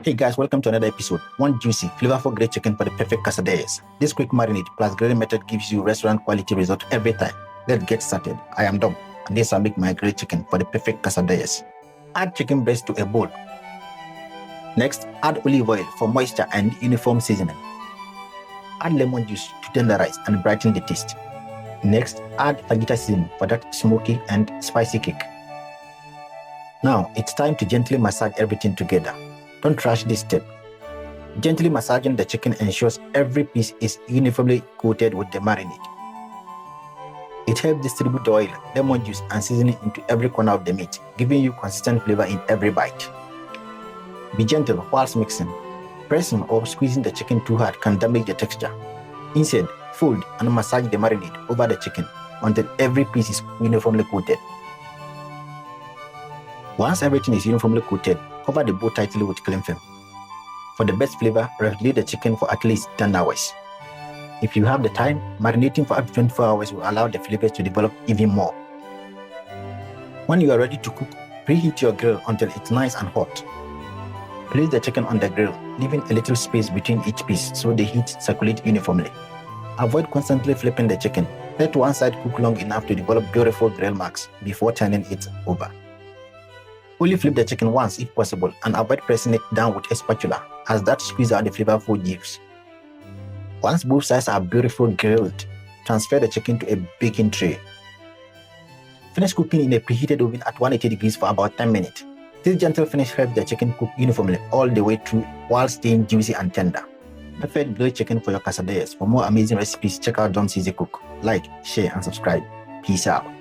Hey guys, welcome to another episode. One juicy, flavorful grilled chicken for the perfect quesadillas. This quick marinade plus grilling method gives you restaurant quality result every time. Let's get started. I am Dom, and this will make my grilled chicken for the perfect quesadillas. Add chicken breast to a bowl. Next, add olive oil for moisture and uniform seasoning. Add lemon juice to tenderize and brighten the taste. Next, add fajita seasoning for that smoky and spicy kick. Now, it's time to gently massage everything together. Don't rush this step. Gently massaging the chicken ensures every piece is uniformly coated with the marinade. It helps distribute the oil, lemon juice, and seasoning into every corner of the meat, giving you consistent flavor in every bite. Be gentle whilst mixing. Pressing or squeezing the chicken too hard can damage the texture. Instead, fold and massage the marinade over the chicken until every piece is uniformly coated. Once everything is uniformly coated, cover the bowl tightly with cling film. For the best flavor, refrigerate the chicken for at least 10 hours. If you have the time, marinating for up to 24 hours will allow the flavors to develop even more. When you are ready to cook, preheat your grill until it's nice and hot. Place the chicken on the grill, leaving a little space between each piece so the heat circulates uniformly. Avoid constantly flipping the chicken. Let one side cook long enough to develop beautiful grill marks before turning it over. Only flip the chicken once if possible and avoid pressing it down with a spatula, as that squeezes out the flavorful juice. Once both sides are beautifully grilled, transfer the chicken to a baking tray. Finish cooking in a preheated oven at 180 degrees for about 10 minutes. This gentle finish helps the chicken cook uniformly all the way through while staying juicy and tender. Perfect grilled chicken for your quesadillas. For more amazing recipes, check out DOMS Easycook. Like, share, and subscribe. Peace out.